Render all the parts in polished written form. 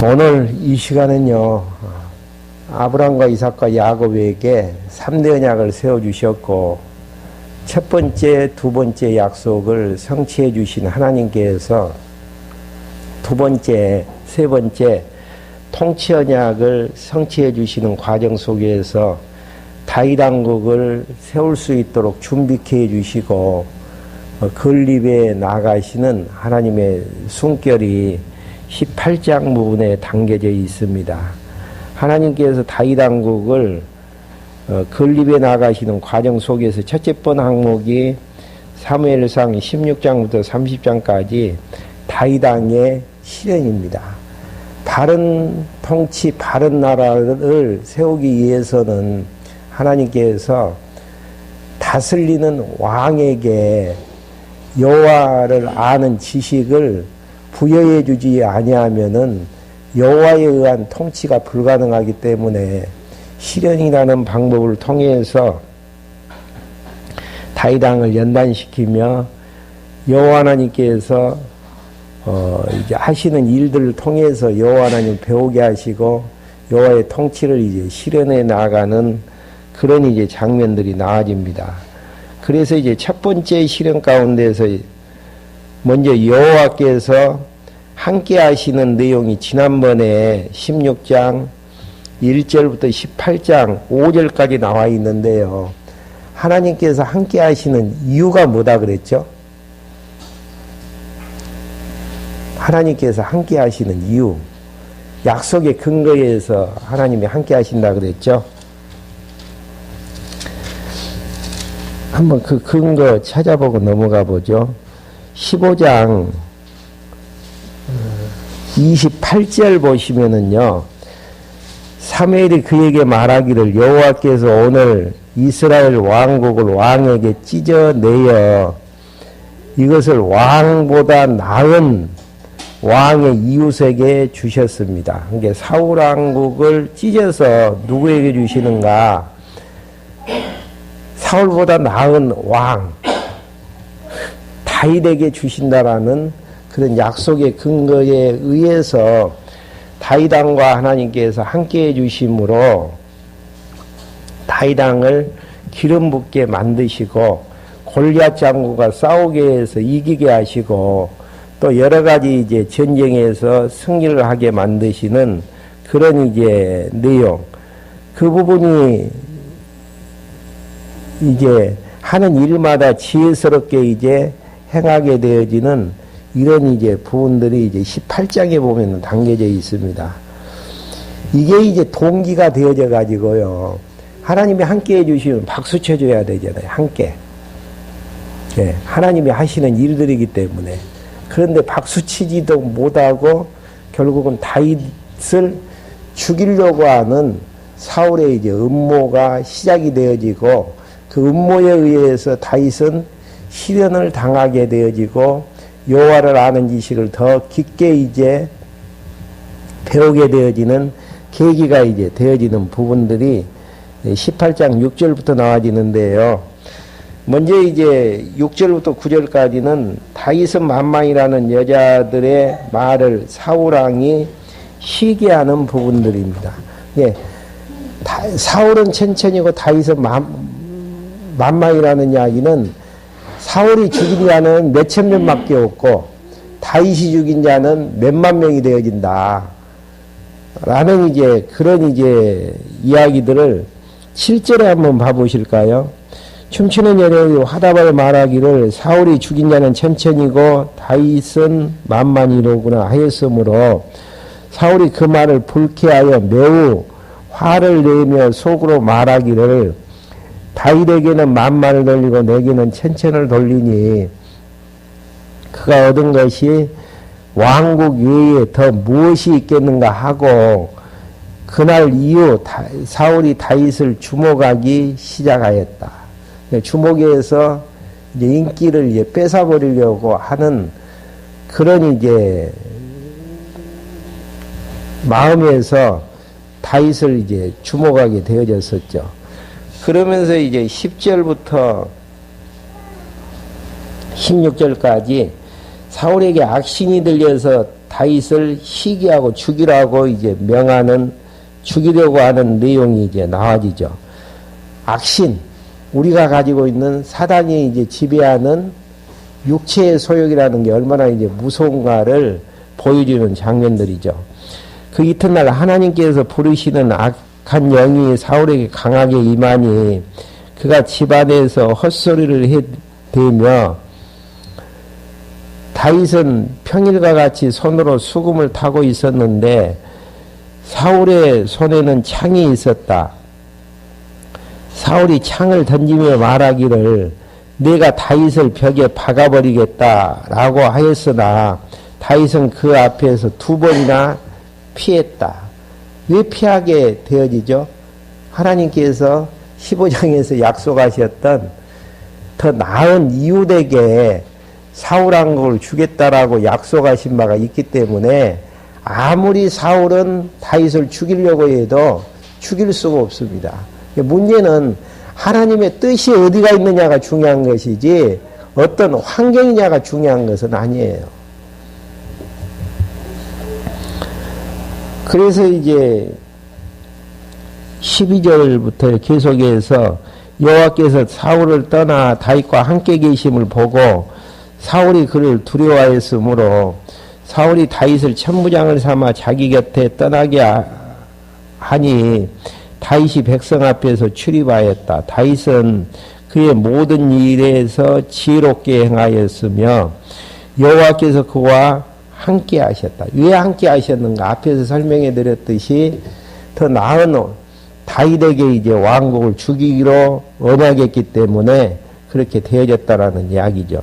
오늘 이 시간은요, 아브람과 이삭과 야곱에게 3대 언약을 세워주셨고, 첫 번째, 두 번째 약속을 성취해 주신 하나님께서 두 번째, 세 번째 통치 언약을 성취해 주시는 과정 속에서 다윗 왕국을 세울 수 있도록 준비케 해 주시고, 건립에 나가시는 하나님의 숨결이 18장 부분에 담겨져 있습니다. 하나님께서 다윗 왕국을 건립에 나가시는 과정 속에서 첫째 번 항목이 사무엘상 16장부터 30장까지 다윗 왕의 실현입니다. 바른 통치, 바른 나라를 세우기 위해서는 하나님께서 다스리는 왕에게 여호와를 아는 지식을 부여해 주지 아니하면은 여호와에 의한 통치가 불가능하기 때문에 실현이라는 방법을 통해서 다윗 왕을 연단시키며 여호와 하나님께서 이제 하시는 일들을 통해서 여호와 하나님 배우게 하시고 여호와의 통치를 이제 실현해 나가는 그런 이제 장면들이 나와집니다. 그래서 이제 첫 번째 실현 가운데서 먼저 여호와께서 함께 하시는 내용이 지난번에 16장 1절부터 18장 5절까지 나와 있는데요. 하나님께서 함께 하시는 이유가 뭐다 그랬죠? 하나님께서 함께 하시는 이유, 약속의 근거에서 하나님이 함께 하신다 그랬죠? 한번 그 근거 찾아보고 넘어가 보죠. 15장 28절 보시면은요, 사무엘이 그에게 말하기를 여호와께서 오늘 이스라엘 왕국을 왕에게 찢어내어 이것을 왕보다 나은 왕의 이웃에게 주셨습니다. 그러니까 사울 왕국을 찢어서 누구에게 주시는가? 사울보다 나은 왕 다윗에게 주신다라는 그런 약속의 근거에 의해서 다윗 왕과 하나님께서 함께해 주심으로 다윗 왕을 기름 붓게 만드시고 골리앗 장군과 싸우게 해서 이기게 하시고 또 여러 가지 이제 전쟁에서 승리를 하게 만드시는 그런 이제 내용, 그 부분이 이제 하는 일마다 지혜스럽게 이제 행하게 되어지는 이런 이제 부분들이 이제 18장에 보면 담겨져 있습니다. 이게 이제 동기가 되어져 가지고요. 하나님이 함께 해주시면 박수 쳐줘야 되잖아요. 함께. 네, 하나님이 하시는 일들이기 때문에. 그런데 박수 치지도 못하고 결국은 다윗을 죽이려고 하는 사울의 이제 음모가 시작이 되어지고 그 음모에 의해서 다윗은 실현을 당하게 되어지고 여호와를 아는 지식을 더 깊게 이제 배우게 되어지는 계기가 이제 되어지는 부분들이 18장 6절부터 나와지는데요. 먼저 이제 6절부터 9절까지는 다윗은 만만이라는 여자들의 말을 사울 왕이 시기하는 부분들입니다. 예, 사울은 천천히고 다윗은 만만이라는 이야기는 사울이 죽인 자는 몇천 명밖에 없고 다윗이 죽인 자는 몇만 명이 되어진다. 라는 이제 그런 이제 이야기들을 7절에 한번 봐보실까요? 춤추는 여인이 화답을 말하기를 사울이 죽인 자는 천천이고 다윗은 만만이로구나 하였으므로 사울이 그 말을 불쾌하여 매우 화를 내며 속으로 말하기를 다윗에게는 만만을 돌리고 내게는 천천을 돌리니 그가 얻은 것이 왕국 외에 더 무엇이 있겠는가 하고 그날 이후 사울이 다윗을 주목하기 시작하였다. 주목해서 이제 인기를 이제 뺏어버리려고 하는 그런 이제 마음에서 다윗을 이제 주목하게 되어졌었죠. 그러면서 이제 10절부터 16절까지 사울에게 악신이 들려서 다윗을 시기하고 죽이라고 이제 명하는, 죽이려고 하는 내용이 이제 나와지죠. 악신, 우리가 가지고 있는 사단이 이제 지배하는 육체의 소욕이라는 게 얼마나 이제 무서운가를 보여주는 장면들이죠. 그 이튿날 하나님께서 부르시는 악한 영이 사울에게 강하게 임하니 그가 집안에서 헛소리를 해대며, 다윗은 평일과 같이 손으로 수금을 타고 있었는데 사울의 손에는 창이 있었다. 사울이 창을 던지며 말하기를 내가 다윗을 벽에 박아버리겠다라고 하였으나 다윗은 그 앞에서 2번이나 피했다. 왜 피하게 되어지죠? 하나님께서 15장에서 약속하셨던 더 나은 이웃에게 사울왕국을 주겠다라고 약속하신 바가 있기 때문에 아무리 사울은 다윗을 죽이려고 해도 죽일 수가 없습니다. 문제는 하나님의 뜻이 어디가 있느냐가 중요한 것이지 어떤 환경이냐가 중요한 것은 아니에요. 그래서 이제 12절부터 계속해서 여호와께서 사울을 떠나 다윗과 함께 계심을 보고 사울이 그를 두려워하였으므로 사울이 다윗을 천부장을 삼아 자기 곁에 떠나게 하니 다윗이 백성 앞에서 출입하였다. 다윗은 그의 모든 일에서 지혜롭게 행하였으며 여호와께서 그와 함께 하셨다. 왜 함께 하셨는가? 앞에서 설명해 드렸듯이 더 나은 다윗에게 이제 왕국을 주기로 언약했기 때문에 그렇게 되어졌다라는 이야기죠.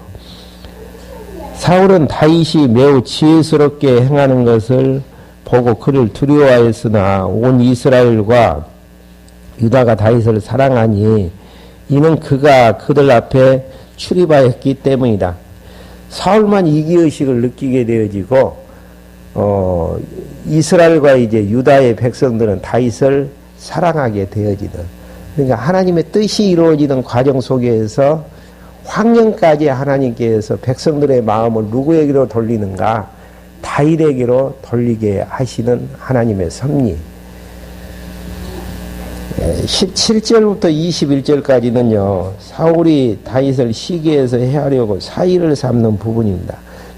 사울은 다윗이 매우 지혜스럽게 행하는 것을 보고 그를 두려워하였으나 온 이스라엘과 유다가 다윗을 사랑하니 이는 그가 그들 앞에 출입하였기 때문이다. 사울만 이기의식을 느끼게 되어지고 이스라엘과 이제 유다의 백성들은 다윗을 사랑하게 되어지는, 그러니까 하나님의 뜻이 이루어지는 과정 속에서 황년까지 하나님께서 백성들의 마음을 누구에게로 돌리는가? 다윗에게로 돌리게 하시는 하나님의 섭리. 17절부터 21절까지는요, 사울이 다윗을 시기해서 해하려고 사의를 삼는 부분입니다.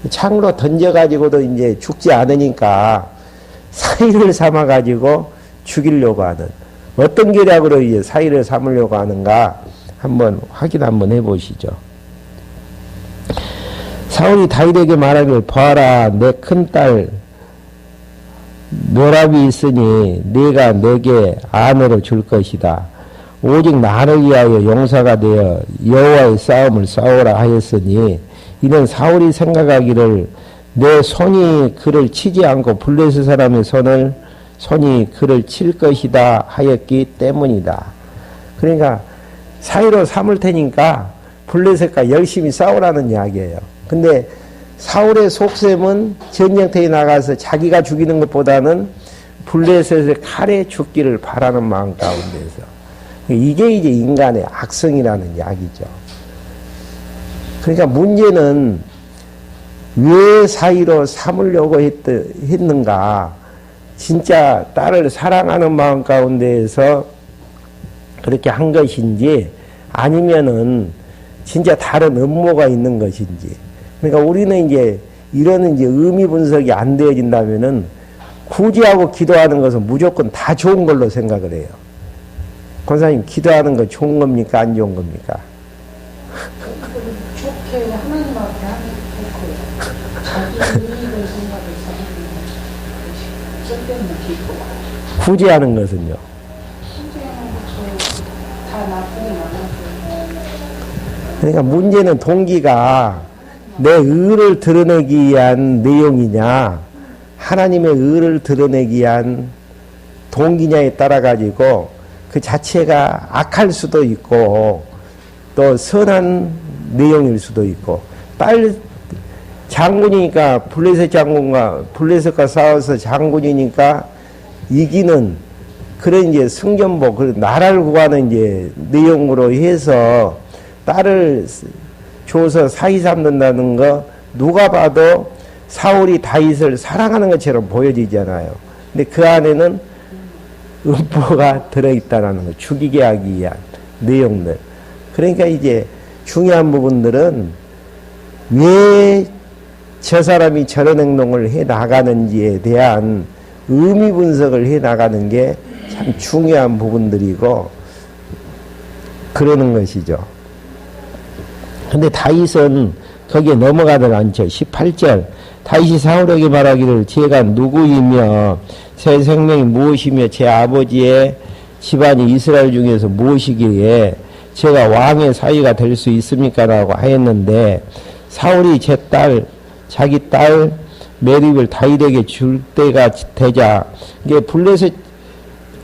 창으로 던져가지고도 이제 죽지 않으니까 사의를 삼아가지고 죽이려고 하는, 어떤 계략으로 이제 사의를 삼으려고 하는가 한번 확인 한번 해보시죠. 사울이 다윗에게 말하길, 보아라, 내 큰딸 묘랍이 있으니 네가 내게 아내로 줄 것이다. 오직 나를 위하여 용사가 되어 여호와의 싸움을 싸우라 하였으니 이는 사울이 생각하기를 내 손이 그를 치지 않고 블레셋 사람의 손이 그를 칠 것이다 하였기 때문이다. 그러니까 사이로 삼을 테니까 블레셋과 열심히 싸우라는 이야기예요. 근데 사울의 속셈은 전쟁터에 나가서 자기가 죽이는 것보다는 블레셋의 칼에 죽기를 바라는 마음 가운데서, 이게 이제 인간의 악성이라는 이야기죠. 그러니까 문제는 왜 사이로 삼으려고 했는가? 진짜 딸을 사랑하는 마음 가운데에서 그렇게 한 것인지 아니면은 진짜 다른 음모가 있는 것인지. 그러니까 우리는 이제 이런 이제 의미 분석이 안 되어진다면은 구제하고 기도하는 것은 무조건 다 좋은 걸로 생각을 해요. 권사님, 기도하는 거 좋은 겁니까? 안 좋은 겁니까? 좋게 하나님 앞에 하는 게 좋고요. 자기 의미를 생각해서 쓸데없는 기도. 구제하는 것은요? 구제하는 것도 다 나쁘긴 않아요. 그러니까 문제는 동기가 내 의를 드러내기 위한 내용이냐, 하나님의 의를 드러내기 위한 동기냐에 따라 가지고 그 자체가 악할 수도 있고 또 선한 내용일 수도 있고, 딸 장군이니까 블레셋과 싸워서 장군이니까 이기는 그런 이제 승전보, 그런 나라를 구하는 이제 내용으로 해서 딸을 줘서 사이 삼는다는 거, 누가 봐도 사울이 다윗을 사랑하는 것처럼 보여지잖아요. 근데 그 안에는 음모가 들어있다는 거, 죽이게 하기 위한 내용들. 그러니까 이제 중요한 부분들은 왜 저 사람이 저런 행동을 해 나가는지에 대한 의미 분석을 해 나가는 게 참 중요한 부분들이고 그러는 것이죠. 근데 다윗은 거기에 넘어가들 않죠. 18절 다윗이 사울에게 말하기를 제가 누구이며 제 생명이 무엇이며 제 아버지의 집안이 이스라엘 중에서 무엇이기에 제가 왕의 사위가 될 수 있습니까? 라고 하였는데 사울이 자기 딸 메립을 다윗에게 줄 때가 되자 이게 블레셋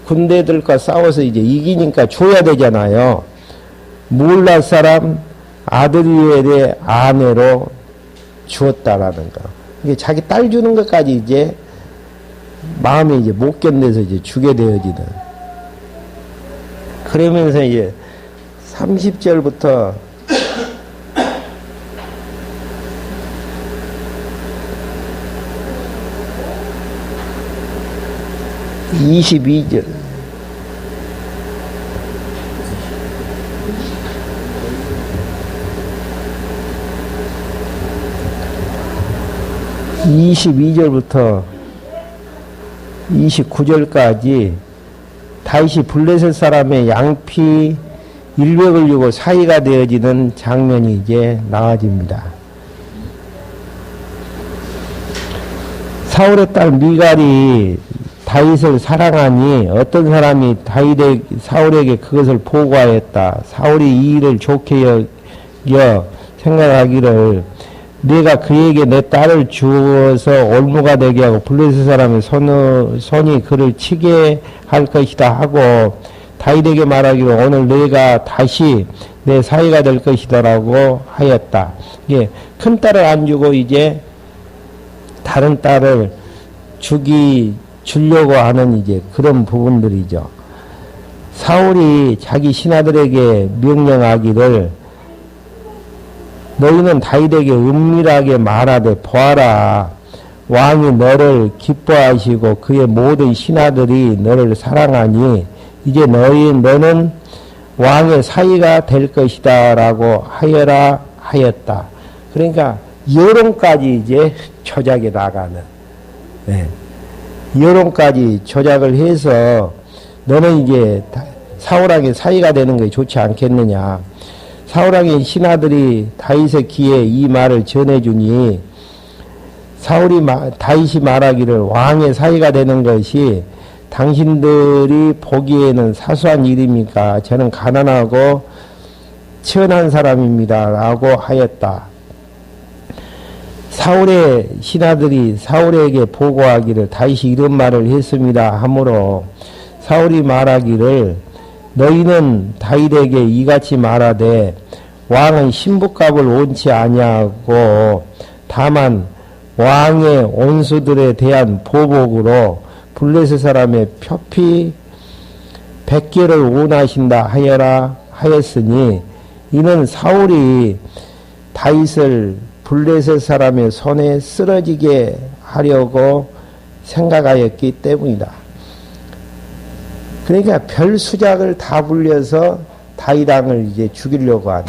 군대들과 싸워서 이제 이기니까 줘야 되잖아요. 무울라 사람 아드리엘의 아내로 주었다라는 거. 이게 자기 딸 주는 것까지 이제 마음이 이제 못 견뎌서 이제 주게 되어지는. 그러면서 이제 30절부터 22절 22절부터 29절까지 다윗이 블레셋 사람의 양피 100을 주고 사이가 되어지는 장면이 이제 나와집니다. 사울의 딸 미갈이 다윗을 사랑하니 어떤 사람이 사울에게 그것을 보고하였다. 사울이 이 일을 좋게 여겨 생각하기를 내가 그에게 내 딸을 주어서 올무가 되게 하고 블레셋 사람의 손이 그를 치게 할 것이다 하고 다윗에게 말하기를 오늘 내가 다시 내 사위가 될 것이다라고 하였다. 예, 큰 딸을 안 주고 이제 다른 딸을 주려고 하는 이제 그런 부분들이죠. 사울이 자기 신하들에게 명령하기를 너희는 다윗에게 은밀하게 말하되 보아라 왕이 너를 기뻐하시고 그의 모든 신하들이 너를 사랑하니 이제 너는 왕의 사위가 될 것이다 라고 하여라 하였다. 그러니까 여론까지 이제 조작해 나가는 여론까지 조작을 해서 너는 이제 사울왕의 사위가 되는 게 좋지 않겠느냐. 사울왕의 신하들이 다윗의 귀에 이 말을 전해주니 다윗이 말하기를 왕의 사위가 되는 것이 당신들이 보기에는 사소한 일입니까? 저는 가난하고 천한 사람입니다. 라고 하였다. 사울의 신하들이 사울에게 보고하기를 다윗이 이런 말을 했습니다. 하므로 사울이 말하기를 너희는 다윗에게 이같이 말하되 왕은 신부값을 원치 아니하고 다만 왕의 온수들에 대한 보복으로 블레셋 사람의 표피 100개를 원하신다 하여라 하였으니 이는 사울이 다윗을 블레셋 사람의 손에 쓰러지게 하려고 생각하였기 때문이다. 그러니까 별 수작을 다 불려서 다윗 왕을 이제 죽이려고 하네.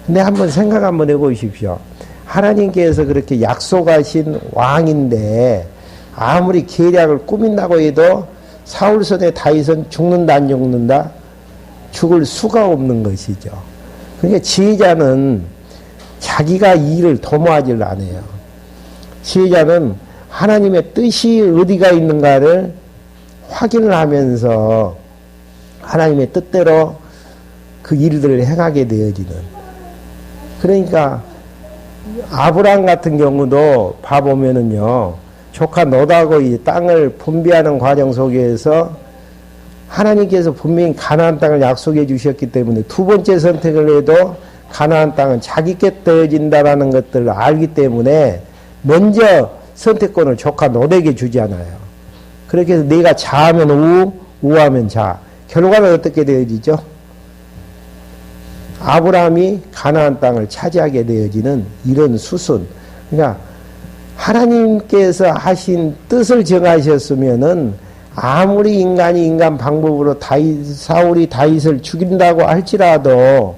근데 한번 생각 한번 해보십시오. 하나님께서 그렇게 약속하신 왕인데 아무리 계략을 꾸민다고 해도 사울 손에 다윗은 죽는다 안 죽는다? 죽을 수가 없는 것이죠. 그러니까 지혜자는 자기가 이 일을 도모하지를 않아요. 지혜자는 하나님의 뜻이 어디가 있는가를 확인을 하면서 하나님의 뜻대로 그 일들을 행하게 되어지는. 그러니까 아브라함 같은 경우도 봐보면은요, 조카 롯하고 이 땅을 분배하는 과정 속에서 하나님께서 분명히 가나안 땅을 약속해 주셨기 때문에 두 번째 선택을 해도 가나안 땅은 자기께 떠진다라는 것들을 알기 때문에 먼저 선택권을 조카 롯에게 주지 않아요. 그렇게 해서 네가 자하면 우하면 자. 결과는 어떻게 되어지죠? 아브라함이 가나안 땅을 차지하게 되어지는 이런 수순. 그러니까 하나님께서 하신 뜻을 정하셨으면은 아무리 인간이 인간 방법으로 사울이 다윗을 죽인다고 할지라도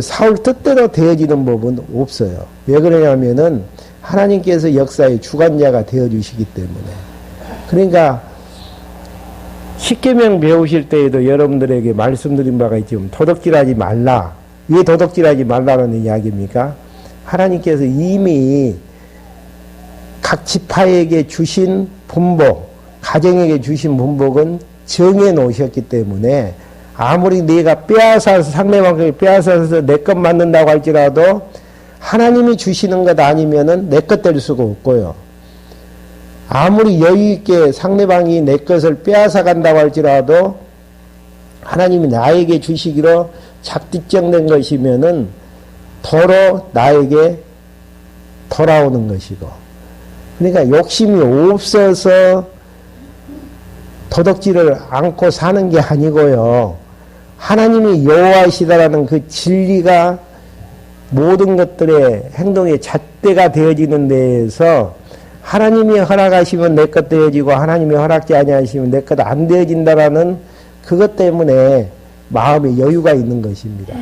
사울 뜻대로 되어지는 법은 없어요. 왜 그러냐면은 하나님께서 역사의 주관자가 되어주시기 때문에. 그러니까 십계명 배우실 때에도 여러분들에게 말씀드린 바가 있지만 도덕질하지 말라. 왜 도덕질하지 말라는 이야기입니까? 하나님께서 이미 각 지파에게 주신 분복, 가정에게 주신 분복은 정해 놓으셨기 때문에 아무리 내가 빼앗아서 상대방에게 빼앗아서 내 것 맞는다고 할지라도 하나님이 주시는 것 아니면은 내 것 될 수가 없고요. 아무리 여유 있게 상대방이 내 것을 빼앗아 간다고 할지라도 하나님이 나에게 주시기로 작득정된 것이면은 도로 나에게 돌아오는 것이고. 그러니까 욕심이 없어서 도덕질을 않고 사는 게 아니고요. 하나님이 여호와이시다라는 그 진리가 모든 것들의 행동의 잣대가 되어지는 데에서 하나님이 허락하시면 내 것 되어지고 하나님이 허락지 아니하시면 내 것 안 되어진다라는 그것 때문에 마음에 여유가 있는 것입니다.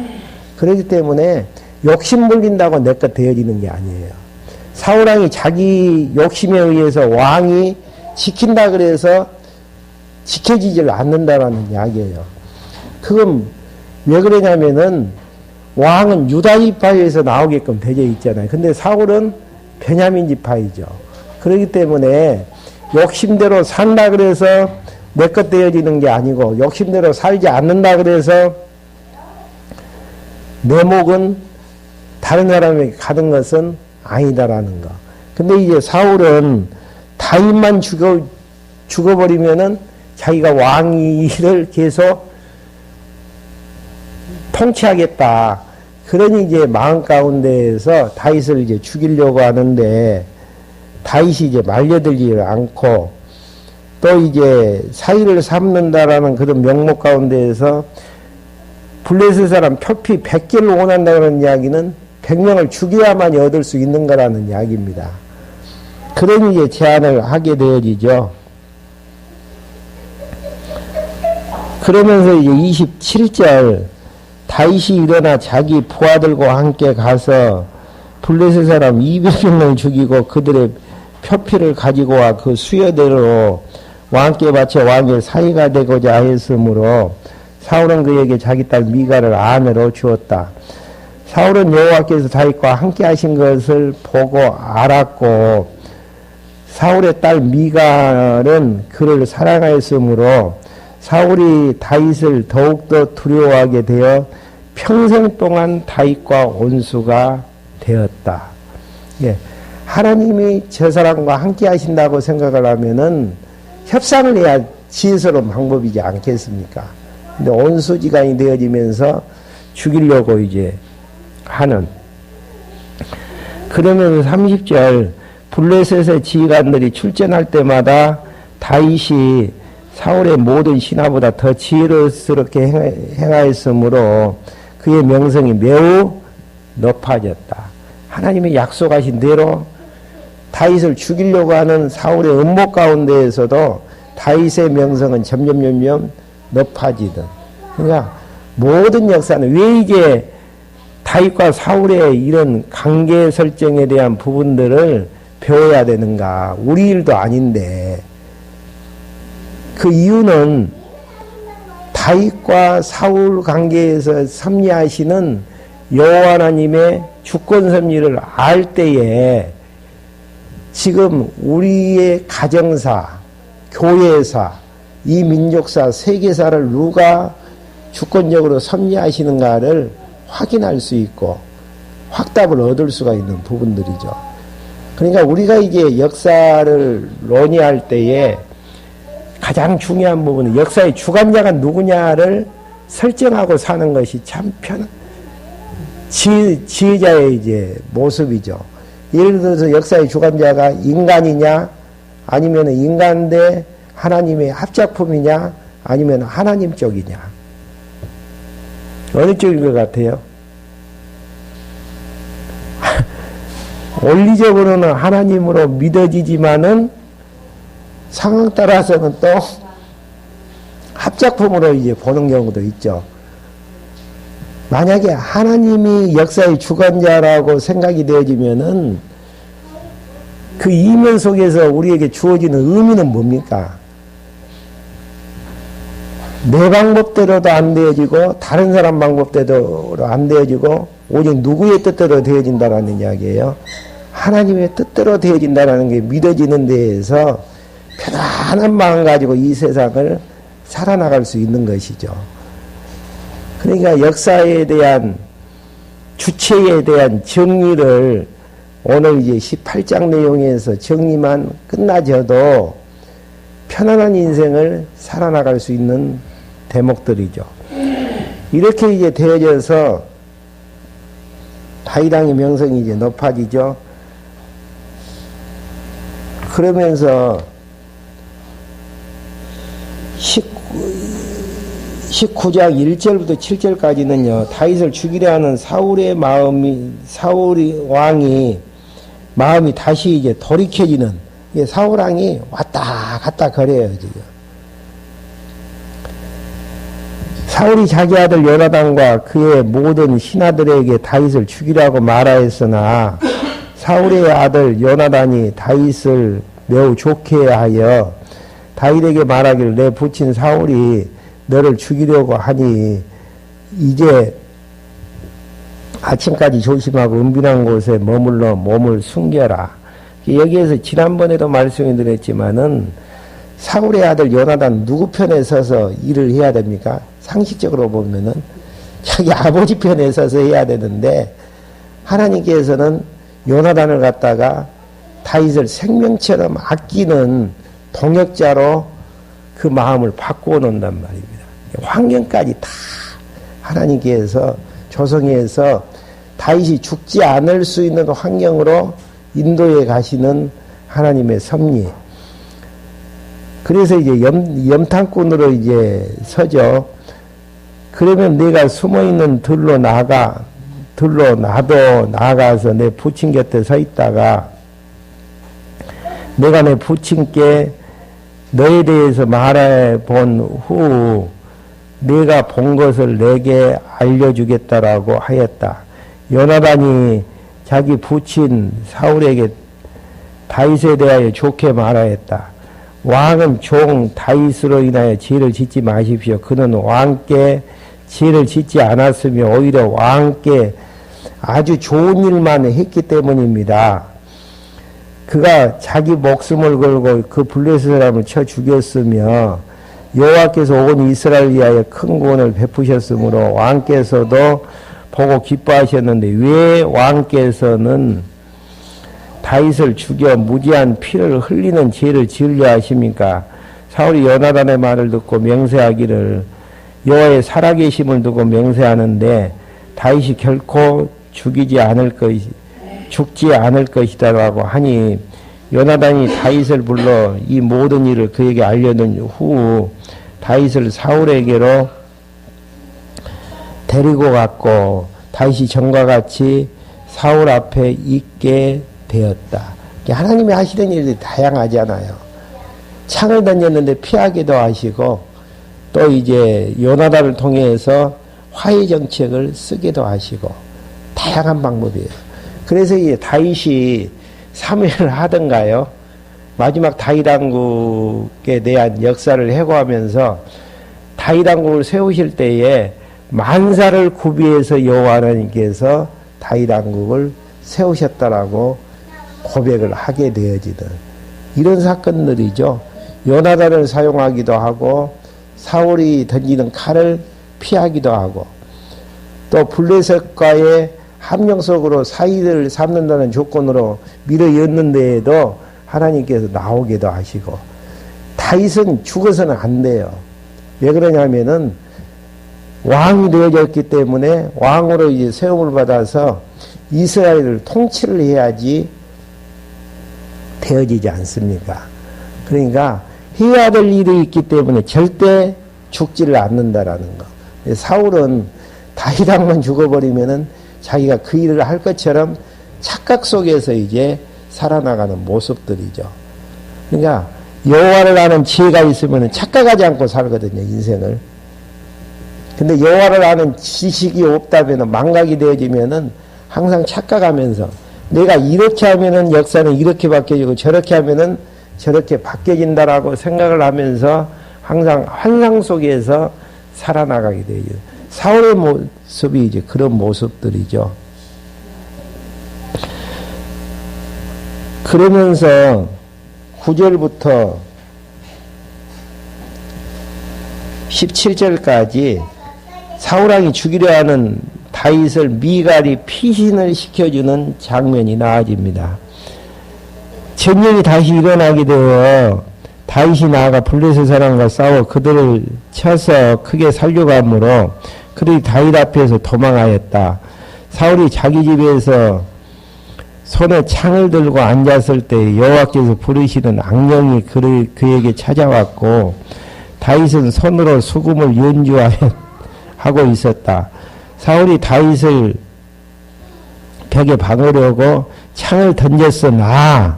그렇기 때문에 욕심 불린다고 내 것 되어지는 게 아니에요. 사울왕이 자기 욕심에 의해서 왕이 지킨다 그래서 지켜지질 않는다라는 이야기예요. 그건 왜 그러냐면은 왕은 유다 지파에서 나오게끔 되어 있잖아요. 근데 사울은 베냐민 지파이죠. 그렇기 때문에 욕심대로 산다 그래서 내 것 되어지는 게 아니고 욕심대로 살지 않는다 그래서 내 목은 다른 사람에게 가는 것은 아니다라는 거. 근데 이제 사울은 다윗만 죽어버리면은 자기가 왕위를 계속 통치하겠다. 그러니 이제 마음 가운데에서 다윗을 이제 죽이려고 하는데 다윗이 이제 말려들지를 않고 또 이제 사위를 삼는다라는 그런 명목 가운데에서 블레셋 사람 표피 100개를 원한다는 이야기는 100명을 죽여야만 얻을 수 있는 거라는 이야기입니다. 그런 이제 제안을 하게 되어지죠. 그러면서 이제 27절 다윗이 일어나 자기 부하들과 함께 가서 블레셋 사람 200명을 죽이고 그들의 표피를 가지고 와 그 수여대로 왕께 바쳐 왕의 사위가 되고자 하였으므로 사울은 그에게 자기 딸 미가를 아내로 주었다. 사울은 여호와께서 다윗과 함께 하신 것을 보고 알았고 사울의 딸 미갈은 그를 사랑하였으므로 사울이 다윗을 더욱더 두려워하게 되어 평생 동안 다윗과 온수가 되었다. 예. 하나님이 저 사람과 함께 하신다고 생각을 하면은 협상을 해야 지혜스러운 방법이지 않겠습니까? 근데 온수지간이 되어지면서 죽이려고 이제 하는. 그러면서 30절 블레셋의 지휘관들이 출전할 때마다 다윗이 사울의 모든 신하보다 더 지혜롭게 행하였으므로 그의 명성이 매우 높아졌다. 하나님이 약속하신 대로 다윗을 죽이려고 하는 사울의 음모 가운데에서도 다윗의 명성은 점점 높아지든. 그러니까 모든 역사는 왜 이게 다윗과 사울의 이런 관계 설정에 대한 부분들을 배워야 되는가? 우리 일도 아닌데. 그 이유는 다윗과 사울 관계에서 섭리하시는 여호와 하나님의 주권 섭리를 알 때에 지금 우리의 가정사, 교회사, 이 민족사, 세계사를 누가 주권적으로 섭리하시는가를 확인할 수 있고 확답을 얻을 수가 있는 부분들이죠. 그러니까 우리가 이제 역사를 논의할 때에 가장 중요한 부분은 역사의 주관자가 누구냐를 설정하고 사는 것이 참 지혜자의 이제 모습이죠. 예를 들어서 역사의 주관자가 인간이냐, 아니면 인간 대 하나님의 합작품이냐, 아니면 하나님 쪽이냐. 어느 쪽인 것 같아요? 원리적으로는 하나님으로 믿어지지만은 상황 따라서는 또 합작품으로 이제 보는 경우도 있죠. 만약에 하나님이 역사의 주관자라고 생각이 되어지면은 그 이면 속에서 우리에게 주어지는 의미는 뭡니까? 내 방법대로도 안 되어지고 다른 사람 방법대로 안 되어지고 오직 누구의 뜻대로 되어진다라는 이야기예요. 하나님의 뜻대로 되어진다라는 게 믿어지는 데에서 편안한 마음 가지고 이 세상을 살아나갈 수 있는 것이죠. 그러니까 역사에 대한 주체에 대한 정리를 오늘 이제 18장 내용에서 정리만 끝나져도 편안한 인생을 살아나갈 수 있는 대목들이죠. 이렇게 이제 되어져서 다이당의 명성이 이제 높아지죠. 그러면서 19장 1절부터 7절까지는요, 다윗을 죽이려 하는 사울의 왕이 마음이 다시 이제 돌이켜지는, 사울 왕이 왔다 갔다 거려요, 지금. 사울이 자기 아들 요나단과 그의 모든 신하들에게 다윗을 죽이라고 말하였으나 사울의 아들 요나단이 다윗을 매우 좋게 하여 다윗에게 말하기를 내 부친 사울이 너를 죽이려고 하니 이제 아침까지 조심하고 은밀한 곳에 머물러 몸을 숨겨라. 여기에서 지난번에도 말씀을 드렸지만은 사울의 아들 요나단 누구 편에 서서 일을 해야 됩니까? 상식적으로 보면은 자기 아버지 편에 서서 해야 되는데 하나님께서는 요나단을 갖다가 다윗을 생명처럼 아끼는 동역자로 그 마음을 바꾸어 놓는단 말입니다. 환경까지 다 하나님께서 조성해서 다윗이 죽지 않을 수 있는 환경으로 인도해 가시는 하나님의 섭리. 그래서 이제 염탐꾼으로 이제 서죠. 그러면 내가 숨어 있는 들로 나도 나가서 내 부친 곁에 서 있다가 내가 내 부친께 너에 대해서 말해 본 후 내가 본 것을 내게 알려주겠다라고 하였다. 요나단이 자기 부친 사울에게 다윗에 대하여 좋게 말하였다. 왕은 종 다윗으로 인하여 죄를 짓지 마십시오. 그는 왕께 죄를 짓지 않았으며 오히려 왕께 아주 좋은 일만 했기 때문입니다. 그가 자기 목숨을 걸고 그 블레셋 사람을 쳐 죽였으며 여호와께서 온 이스라엘 위하여 큰 구원을 베푸셨으므로 왕께서도 보고 기뻐하셨는데 왜 왕께서는 다윗을 죽여 무지한 피를 흘리는 죄를 지으려 하십니까? 사울이 요나단의 말을 듣고 맹세하기를 여호와의 살아계심을 두고 맹세하는데 다윗이 결코 죽지 않을 것이다라고 하니 요나단이 다윗을 불러 이 모든 일을 그에게 알려준 후 다윗을 사울에게로 데리고 갔고 다윗이 전과 같이 사울 앞에 있게 되었다. 하나님이 하시는 일들이 다양하잖아요. 창을 던졌는데 피하기도 하시고 또 이제 요나단을 통해서 화해 정책을 쓰기도 하시고 다양한 방법이에요. 그래서 이제 다윗이 사무엘을 하던가요. 마지막 다윗 왕국에 대한 역사를 회고하면서 다윗 왕국을 세우실 때에 만사를 구비해서 여호와 하나님께서 다윗 왕국을 세우셨다라고 고백을 하게 되어지는 이런 사건들이죠. 요나단을 사용하기도 하고 사울이 던지는 칼을 피하기도 하고 또 블레셋과의 함정 속으로 사이를 삼는다는 조건으로 밀어였는 데에도 하나님께서 나오기도 하시고 다윗은 죽어서는 안 돼요. 왜 그러냐면은 왕이 되어졌기 때문에 왕으로 이제 세움을 받아서 이스라엘을 통치를 해야지 되어지지 않습니까? 그러니까 해야 될 일이 있기 때문에 절대 죽지를 않는다라는 거. 사울은 다윗 왕만 죽어버리면은 자기가 그 일을 할 것처럼 착각 속에서 이제 살아나가는 모습들이죠. 그러니까 여호와를 아는 지혜가 있으면 착각하지 않고 살거든요, 인생을. 근데 여호와를 아는 지식이 없다면 망각이 되어지면은 항상 착각하면서 내가 이렇게 하면은 역사는 이렇게 바뀌어지고 저렇게 하면은 저렇게 바뀌어진다라고 생각을 하면서 항상 환상 속에서 살아나가게 되죠. 사울의 모습이 이제 그런 모습들이죠. 그러면서 9절부터 17절까지 사울왕이 죽이려 하는 다윗을 미갈이 피신을 시켜주는 장면이 나아집니다. 전쟁이 다시 일어나게 되어 다윗이 나아가 블레셋 사람과 싸워 그들을 쳐서 크게 살려감으로 그들이 다윗 앞에서 도망하였다. 사울이 자기 집에서 손에 창을 들고 앉았을 때 여호와께서 부르시는 악령이 그에게 찾아왔고 다윗은 손으로 수금을 연주하고 있었다. 사울이 다윗을 벽에 박으려고 창을 던졌으나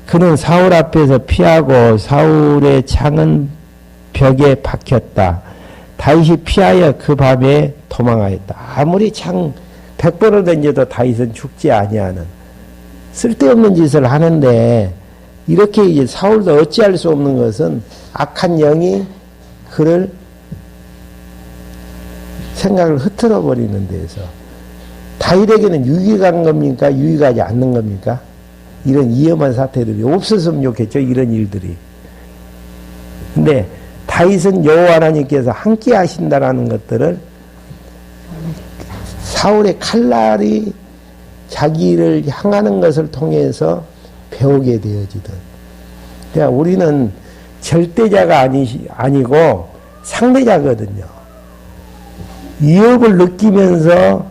그는 사울 앞에서 피하고 사울의 창은 벽에 박혔다. 다윗이 피하여 그 밤에 도망하였다. 아무리 창 100번을 던져도 다윗은 죽지 아니하는 쓸데없는 짓을 하는데 이렇게 이제 사울도 어찌할 수 없는 것은 악한 영이 그를 생각을 흐트러 버리는 데서 다윗에게는 유익이 간 겁니까? 유익하지 않는 겁니까? 이런 위험한 사태들이 없었으면 좋겠죠. 이런 일들이. 근데 다윗은 여호와 하나님께서 함께 하신다라는 것들을 사울의 칼날이 자기를 향하는 것을 통해서 배우게 되어지듯. 그러니까 우리는 절대자가 아니고 상대자거든요. 위협을 느끼면서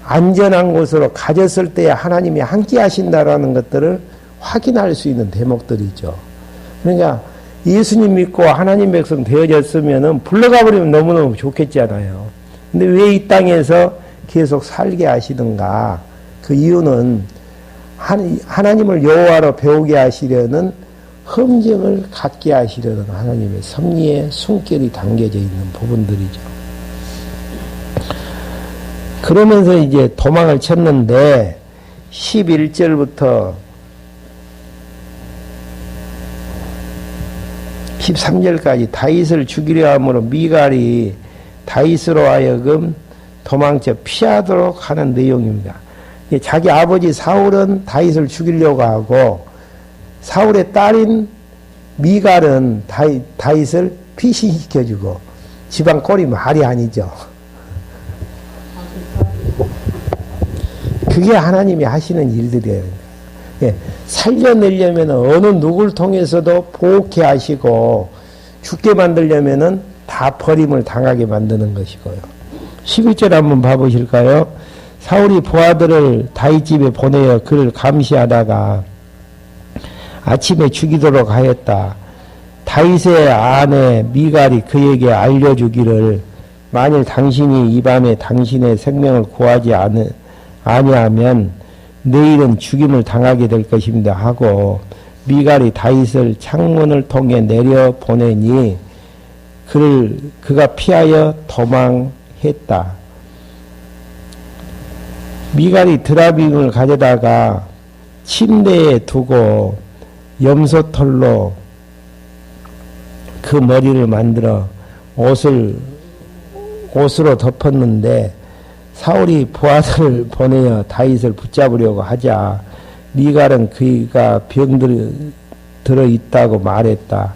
안전한 곳으로 가졌을 때 하나님이 함께 하신다라는 것들을 확인할 수 있는 대목들이죠. 그러니까 예수님 믿고 하나님 백성 되어졌으면 불러가 버리면 너무너무 좋겠잖아요. 근데 왜 이 땅에서 계속 살게 하시는가? 그 이유는 하나님을 여호와로 배우게 하시려는 흠증을 갖게 하시려는 하나님의 섭리의 숨결이 담겨져 있는 부분들이죠. 그러면서 이제 도망을 쳤는데 11절부터 13절까지 다윗을 죽이려 함으로 미갈이 다윗으로 하여금 도망쳐 피하도록 하는 내용입니다. 자기 아버지 사울은 다윗을 죽이려고 하고 사울의 딸인 미갈은 다윗을 피신시켜주고 집안 꼴이 말이 아니죠. 그게 하나님이 하시는 일들이에요. 살려내려면 어느 누굴 통해서도 보호케 하시고 죽게 만들려면 다 버림을 당하게 만드는 것이고요. 11절 한번 봐보실까요? 사울이 부하들을 다윗 집에 보내어 그를 감시하다가 아침에 죽이도록 하였다. 다윗의 아내 미갈이 그에게 알려주기를 만일 당신이 이 밤에 당신의 생명을 구하지 아니하면 내일은 죽임을 당하게 될 것입니다 하고 미갈이 다윗을 창문을 통해 내려 보내니 그가 피하여 도망했다. 미갈이 드라빔을 가져다가 침대에 두고 염소털로 그 머리를 만들어 옷으로 덮었는데 사울이 부하들을 보내어 다윗을 붙잡으려고 하자 미갈은 그가 병들어 있다고 말했다.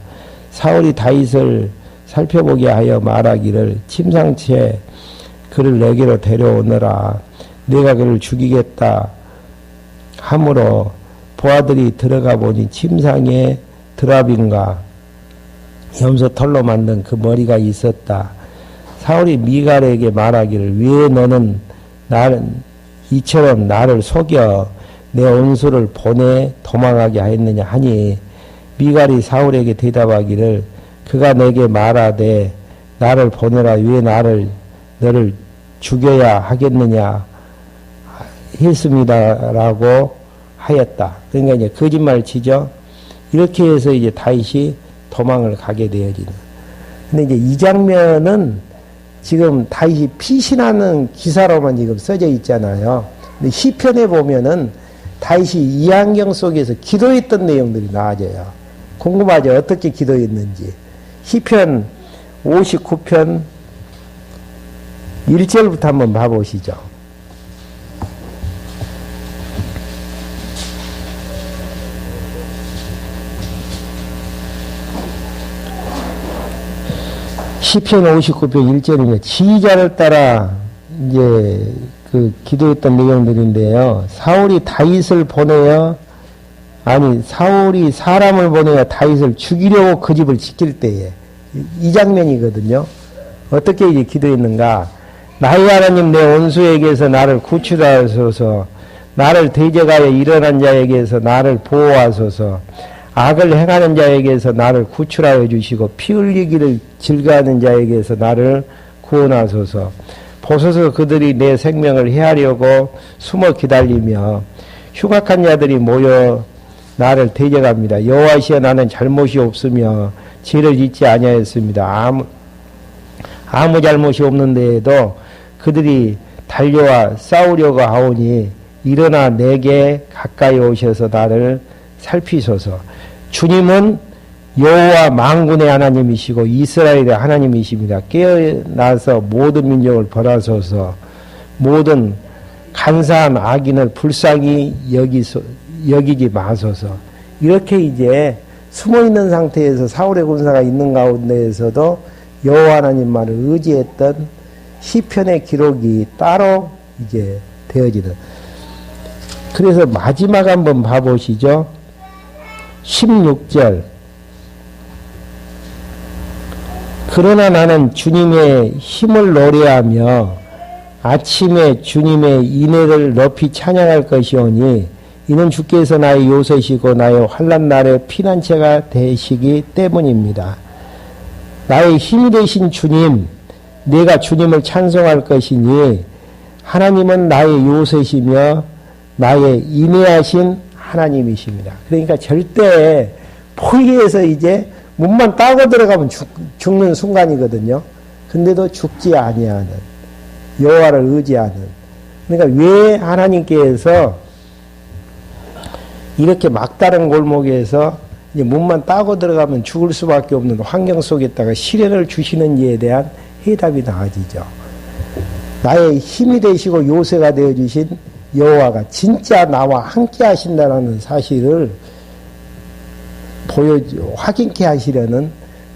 사울이 다윗을 살펴보게 하여 말하기를 침상채 그를 내게로 데려오너라. 내가 그를 죽이겠다 하므로 부하들이 들어가 보니 침상에 드라빔과 염소털로 만든 그 머리가 있었다. 사울이 미갈에게 말하기를 왜 너는 이처럼 나를 속여 내 온수를 보내 도망하게 하였느냐 하니 미갈이 사울에게 대답하기를 그가 내게 말하되 나를 보내라 왜 너를 죽여야 하겠느냐 했습니다라고 하였다. 그러니까 이제 거짓말 치죠. 이렇게 해서 이제 다윗이 도망을 가게 되어지는. 근데 이제 이 장면은 지금 다윗이 피신하는 기사로만 지금 써져 있잖아요. 근데 시편에 보면은 다윗이 이안경 속에서 기도했던 내용들이 나와져요. 궁금하죠? 어떻게 기도했는지. 시편 59편 1절부터 한번 봐보시죠. 시편 59편 1절입니다. 지휘자를 따라 이제 그 기도했던 내용들인데요. 사울이 사람을 보내어 다윗을 죽이려고 그 집을 지킬 때에 이 장면이거든요. 어떻게 이제 기도했는가? 나의 하나님 내 원수에게서 나를 구출하소서. 나를 대적하여 일어난 자에게서 나를 보호하소서. 악을 행하는 자에게서 나를 구출하여 주시고 피 흘리기를 즐거워하는 자에게서 나를 구원하소서. 보소서 그들이 내 생명을 해하려고 숨어 기다리며 흉악한 자들이 모여 나를 대적합니다. 여호와시여 나는 잘못이 없으며 죄를 짓지 아니하였습니다. 아무 잘못이 없는데에도 그들이 달려와 싸우려고 하오니 일어나 내게 가까이 오셔서 나를 살피소서. 주님은 여호와 만군의 하나님이시고 이스라엘의 하나님이십니다. 깨어나서 모든 민족을 벌하소서. 모든 간사한 악인을 불쌍히 여기지 마소서. 이렇게 이제 숨어있는 상태에서 사울의 군사가 있는 가운데에서도 여호와 하나님 말을 의지했던 시편의 기록이 따로 이제 되어지는. 그래서 마지막 한번 봐보시죠. 16절. 그러나 나는 주님의 힘을 노래하며 아침에 주님의 인애를 높이 찬양할 것이오니 이는 주께서 나의 요새시고 나의 환난 날의 피난처가 되시기 때문입니다. 나의 힘이 되신 주님, 내가 주님을 찬송할 것이니 하나님은 나의 요새시며 나의 인애하신 하나님이십니다. 그러니까 절대 포기해서 이제 문만 따고 들어가면 죽는 순간이거든요. 근데도 죽지 아니하는, 여호와를 의지하는. 그러니까 왜 하나님께서 이렇게 막다른 골목에서 이제 문만 따고 들어가면 죽을 수밖에 없는 환경 속에다가 시련을 주시는지에 대한 해답이 나와지죠. 나의 힘이 되시고 요새가 되어주신 여호와가 진짜 나와 함께 하신다는 사실을 확인케 하시려는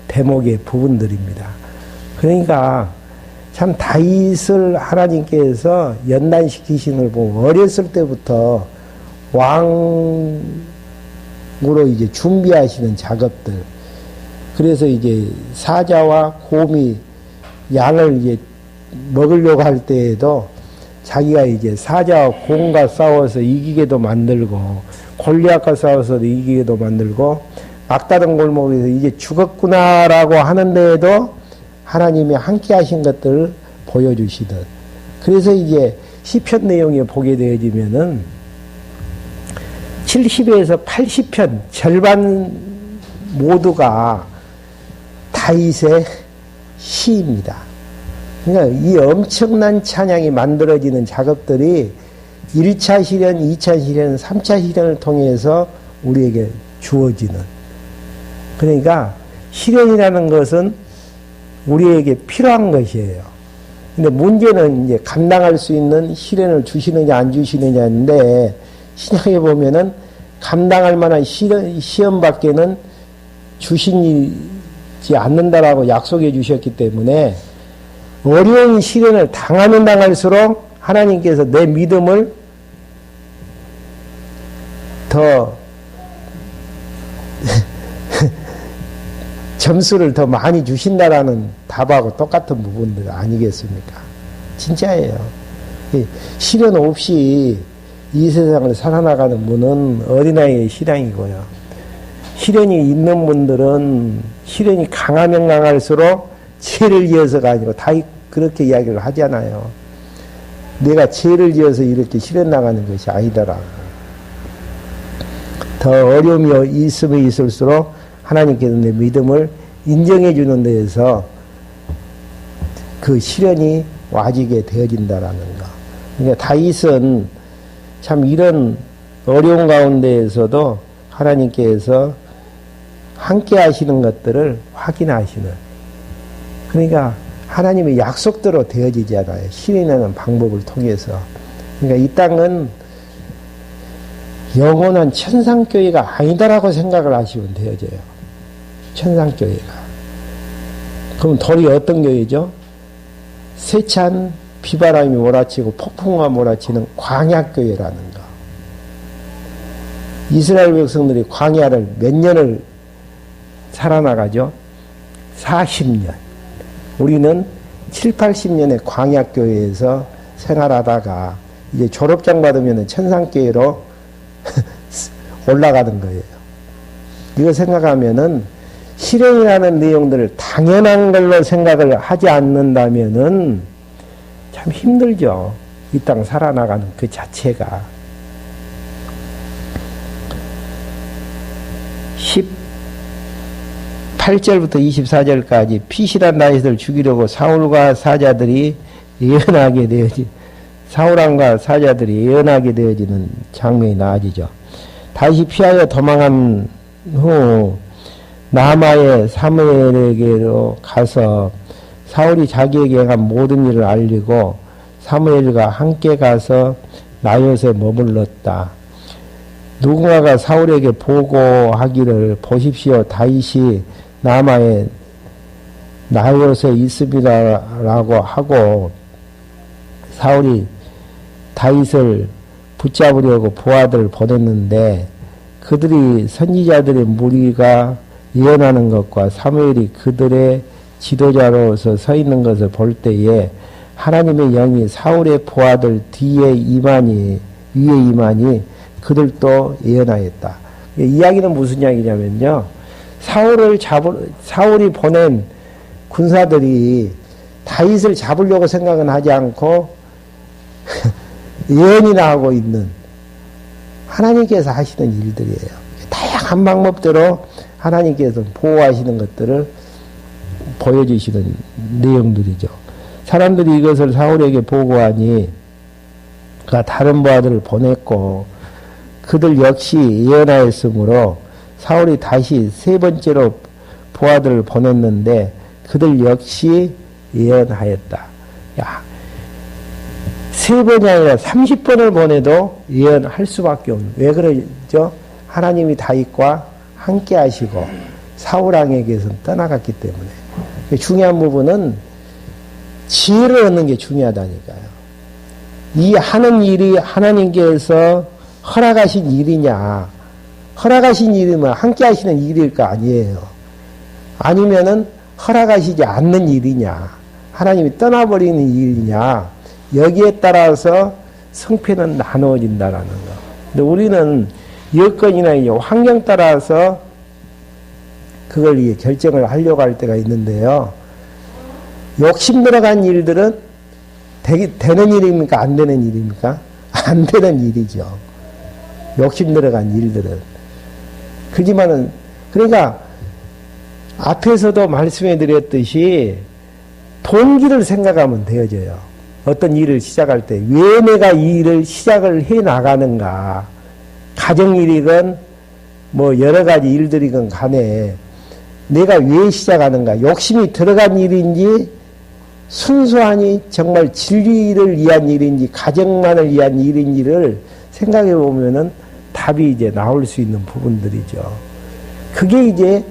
대목의 부분들입니다. 그러니까 참 다윗을 하나님께서 연단시키신 걸 보면 어렸을 때부터 왕으로 이제 준비하시는 작업들. 그래서 이제 사자와 곰이 양을 이제 먹으려고 할 때에도 자기가 이제 사자와 곰과 싸워서 이기게도 만들고 골리앗과 싸워서 이기게도 만들고 막다른 골목에서 이제 죽었구나라고 하는데에도 하나님이 함께 하신 것들을 보여주시듯. 그래서 이제 시편 내용에 보게 되어지면은 70에서 80편 절반 모두가 다윗의 시입니다. 그러니까 이 엄청난 찬양이 만들어지는 작업들이 1차 시련, 2차 시련, 3차 시련을 통해서 우리에게 주어지는. 그러니까 시련이라는 것은 우리에게 필요한 것이에요. 근데 문제는 이제 감당할 수 있는 시련을 주시느냐 안 주시느냐인데, 신약에 보면은 감당할 만한 시험밖에는 주시지 않는다라고 약속해 주셨기 때문에 어려운 시련을 당하면 당할수록 하나님께서 내 믿음을 더 점수를 더 많이 주신다라는 답하고 똑같은 부분들 아니겠습니까? 진짜예요. 시련 없이 이 세상을 살아나가는 분은 어린아이의 신앙이고요. 시련이 있는 분들은 시련이 강하면 강할수록 죄를 지어서가 아니고 다 그렇게 이야기를 하잖아요. 내가 죄를 지어서 이렇게 실현 나가는 것이 아니더라고. 더 어려움이 있으면 있을수록 하나님께서 내 믿음을 인정해 주는 데에서 그 실현이 와지게 되어진다라는 거. 그러니까 다윗은 참 이런 어려운 가운데에서도 하나님께서 함께 하시는 것들을 확인하시는. 그러니까 하나님의 약속대로 되어지잖아요. 실현하는 방법을 통해서. 그러니까 이 땅은 영원한 천상교회가 아니다라고 생각을 하시면 되어져요. 천상교회가. 그럼 돌이 어떤 교회죠? 세찬 비바람이 몰아치고 폭풍과 몰아치는 광야교회라는 거. 이스라엘 백성들이 광야를 몇 년을 살아나가죠? 40년. 우리는 7, 80년의 광야교회에서 생활하다가 이제 졸업장 받으면 천상교회로 올라가는 거예요. 이거 생각하면은 실현이라는 내용들을 당연한 걸로 생각을 하지 않는다면은 참 힘들죠. 이 땅 살아나가는 그 자체가. 18절부터 24절까지 피실한 다윗을 죽이려고 사울과 사자들이 예언하게 되어지, 사울왕과 사자들이 예언하게 되어지는 장면이 나아지죠. 다시 피하여 도망한 후 라마의 사무엘에게로 가서 사울이 자기에게 한 모든 일을 알리고 사무엘과 함께 가서 나봇에 머물렀다. 누군가가 사울에게 보고하기를 보십시오. 다윗이 라마에 나봇에 있습니다라고 하고 사울이 다윗을 붙잡으려고 부하들을 보냈는데 그들이 선지자들의 무리가 예언하는 것과 사무엘이 그들의 지도자로서 서 있는 것을 볼 때에 하나님의 영이 사울의 부하들 위에 임하니 그들도 예언하였다. 이야기는 무슨 이야기냐면요. 사울이 보낸 군사들이 다윗을 잡으려고 생각은 하지 않고 예언이나 하고 있는 하나님께서 하시는 일들이에요. 다양한 방법대로 하나님께서 보호하시는 것들을 보여주시는 내용들이죠. 사람들이 이것을 사울에게 보고하니 그가 다른 부하들을 보냈고 그들 역시 예언하였으므로 사울이 다시 세 번째로 부하들을 보냈는데 그들 역시 예언하였다. 야, 세 번이 아니라 30번을 보내도 예언할 수밖에 없는. 왜 그러죠? 하나님이 다윗과 함께 하시고 사울왕에게서 떠나갔기 때문에. 중요한 부분은 지혜를 얻는 게 중요하다니까요. 이 하는 일이 하나님께서 허락하신 일이냐, 허락하신 일이면 함께 하시는 일일까 아니에요. 아니면은 허락하시지 않는 일이냐, 하나님이 떠나버리는 일이냐, 여기에 따라서 성패는 나누어진다라는 거. 근데 우리는 여건이나 환경 따라서 그걸 결정을 하려고 할 때가 있는데요. 욕심 들어간 일들은 되는 일입니까? 안 되는 일입니까? 안 되는 일이죠. 욕심 들어간 일들은. 그지만은, 그러니까, 앞에서도 말씀해 드렸듯이, 동기를 생각하면 되어져요. 어떤 일을 시작할 때, 왜 내가 이 일을 시작을 해 나가는가. 가정일이건, 뭐, 여러 가지 일들이건 간에, 내가 왜 시작하는가. 욕심이 들어간 일인지, 순수하니 정말 진리를 위한 일인지, 가정만을 위한 일인지를 생각해 보면은 답이 이제 나올 수 있는 부분들이죠. 그게 이제,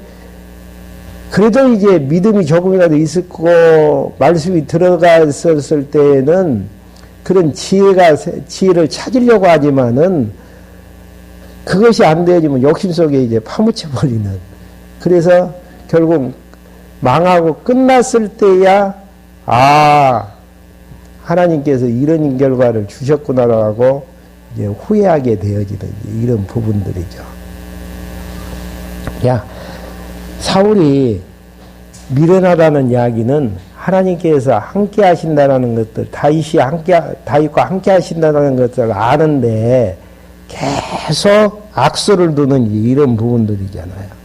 그래도 이제 믿음이 조금이라도 있었고, 말씀이 들어갔었을 때에는 그런 지혜를 찾으려고 하지만은 그것이 안 되어지면 욕심 속에 이제 파묻혀버리는. 그래서 결국 망하고 끝났을 때야, 아, 하나님께서 이런 결과를 주셨구나라고 이제 후회하게 되어지는 이런 부분들이죠. 야, 사울이 미련하다는 이야기는 하나님께서 함께 하신다는 것들, 다윗과 함께 하신다는 것을 아는데 계속 악수를 두는 이런 부분들이잖아요.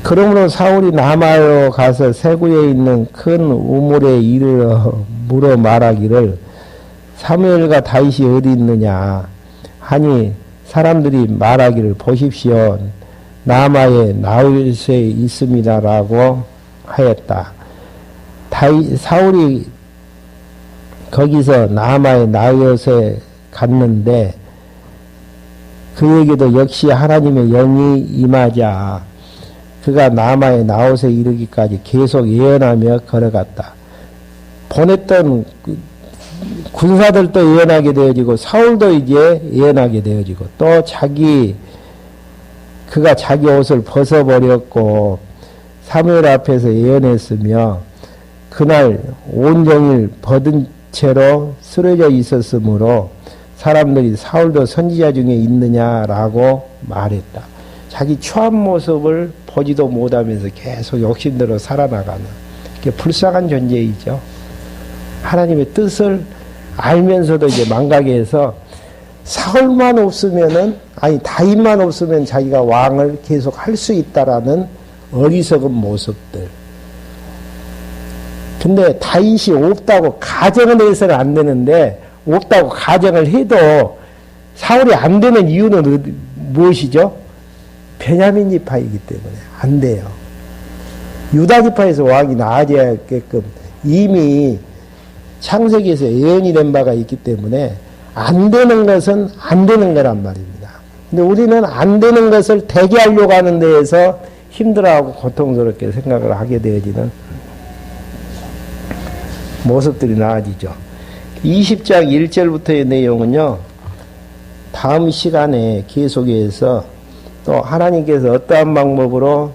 그러므로 사울이 남아요 가서 세구에 있는 큰 우물에 이르러 물어 말하기를 사무엘과 다윗이 어디 있느냐 하니 사람들이 말하기를 보십시오. 라마에 나윗에 있습니다라고 하였다. 사울이 거기서 라마에 나윗에 갔는데 그에게도 역시 하나님의 영이 임하자 그가 라마에 나윗에 이르기까지 계속 예언하며 걸어갔다. 보냈던 군사들도 예언하게 되어지고 사울도 이제 예언하게 되어지고 또 그가 자기 옷을 벗어버렸고 사무엘 앞에서 예언했으며 그날 온종일 벗은 채로 쓰러져 있었으므로 사람들이 사울도 선지자 중에 있느냐라고 말했다. 자기 추한 모습을 보지도 못하면서 계속 욕심대로 살아나가는 그게 불쌍한 존재이죠. 하나님의 뜻을 알면서도 이제 망가게 해서 사울만 없으면은 다윗만 없으면 자기가 왕을 계속 할 수 있다라는 어리석은 모습들. 근데 다윗이 없다고 가정을 해서는 안 되는데 없다고 가정을 해도 사울이 안 되는 이유는 무엇이죠? 베냐민 지파이기 때문에 안 돼요. 유다 지파에서 왕이 나아져야게끔 이미 창세기에서 예언이 된 바가 있기 때문에 안 되는 것은 안 되는 거란 말입니다. 근데 우리는 안 되는 것을 되게 하려고 하는 데에서 힘들어하고 고통스럽게 생각을 하게 되어지는 모습들이 나아지죠. 20장 1절부터의 내용은요, 다음 시간에 계속해서 또 하나님께서 어떠한 방법으로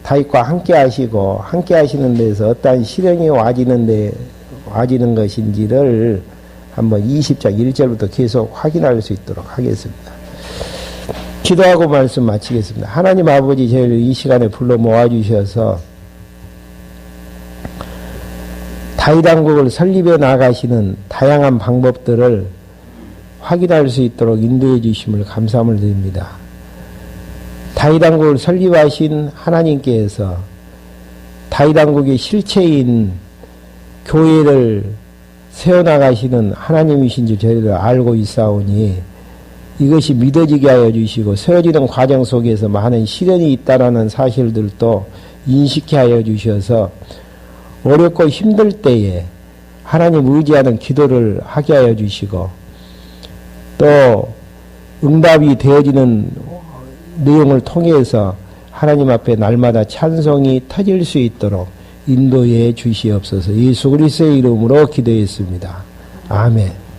다윗과 함께 하시고 함께 하시는 데서 어떠한 시련이 와지는 것인지를 한번 20장 1절부터 계속 확인할 수 있도록 하겠습니다. 기도하고 말씀 마치겠습니다. 하나님 아버지 저희를 이 시간에 불러 모아주셔서 다윗 왕국을 설립해 나가시는 다양한 방법들을 확인할 수 있도록 인도해 주심을 감사함을 드립니다. 다윗 왕국을 설립하신 하나님께서 다윗 왕국의 실체인 교회를 세워나가시는 하나님이신 줄 저희를 알고 있사오니 이것이 믿어지게 하여 주시고 세워지는 과정 속에서 많은 시련이 있다라는 사실들도 인식해 하여 주셔서 어렵고 힘들 때에 하나님 의지하는 기도를 하게 하여 주시고 또 응답이 되어지는 내용을 통해서 하나님 앞에 날마다 찬송이 터질 수 있도록 인도해 주시옵소서. 예수 그리스도의 이름으로 기도했습니다. 아멘.